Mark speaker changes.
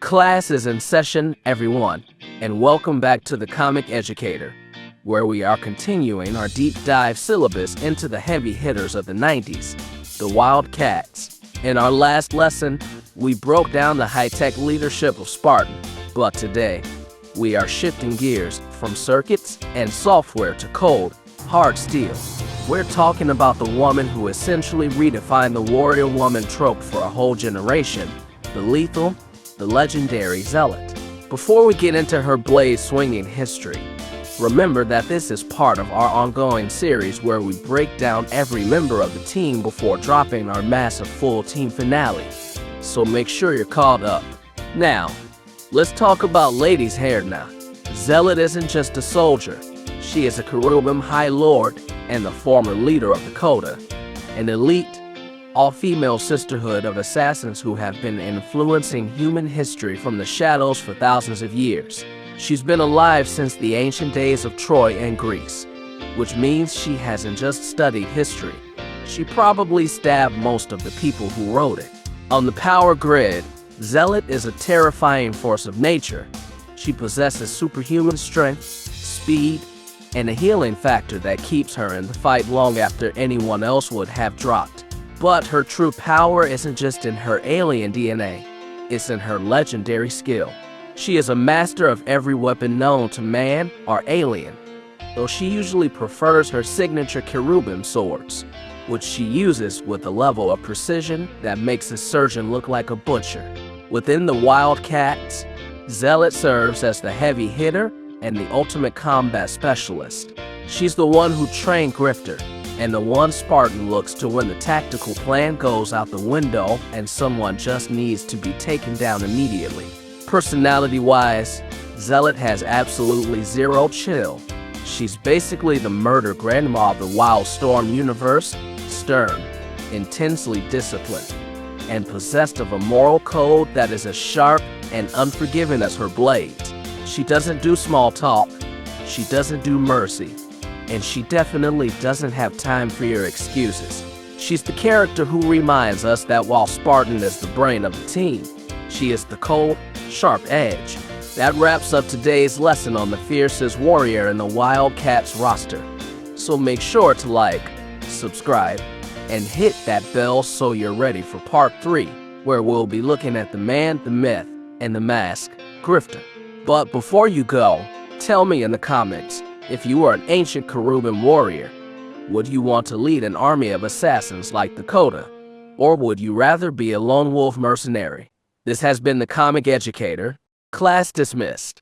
Speaker 1: Class is in session, everyone, and welcome back to the Comic Educator, where we are continuing our deep dive syllabus into the heavy hitters of the 90s, the Wild C.A.T.S. In our last lesson, we broke down the high-tech leadership of Spartan, but today, we are shifting gears from circuits and software to cold, hard steel. We're talking about the woman who essentially redefined the warrior woman trope for a whole generation, the lethal, the legendary Zealot. Before we get into her blade-swinging history, remember that this is part of our ongoing series where we break down every member of the team before dropping our massive full team finale. So make sure you're caught up. Now, let's talk about Lady's hair now. Zealot isn't just a soldier. She is a Cherubim High Lord and the former leader of the Coda, an elite, all-female sisterhood of assassins who have been influencing human history from the shadows for thousands of years. She's been alive since the ancient days of Troy and Greece, which means she hasn't just studied history. She probably stabbed most of the people who wrote it. On the power grid, Zealot is a terrifying force of nature. She possesses superhuman strength, speed, and a healing factor that keeps her in the fight long after anyone else would have dropped. But her true power isn't just in her alien DNA, it's in her legendary skill. She is a master of every weapon known to man or alien, though she usually prefers her signature Cherubim swords, which she uses with a level of precision that makes a surgeon look like a butcher. Within the Wild C.A.T.S, Zealot serves as the heavy hitter and the ultimate combat specialist. She's the one who trained Grifter, and the one Spartan looks to when the tactical plan goes out the window and someone just needs to be taken down immediately. Personality-wise, Zealot has absolutely zero chill. She's basically the murder grandma of the Wildstorm universe, stern, intensely disciplined, and possessed of a moral code that is as sharp and unforgiving as her blades. She doesn't do small talk, she doesn't do mercy, and she definitely doesn't have time for your excuses. She's the character who reminds us that while Spartan is the brain of the team, she is the cold, sharp edge. That wraps up today's lesson on the fiercest warrior in the Wild C.A.T.S roster. So make sure to like, subscribe, and hit that bell so you're ready for part 3, where we'll be looking at the man, the myth, and the mask, Grifter. But before you go, tell me in the comments, if you were an ancient Cherubim warrior, would you want to lead an army of assassins like the Coda? Or would you rather be a lone wolf mercenary? This has been the Comic Educator. Class dismissed.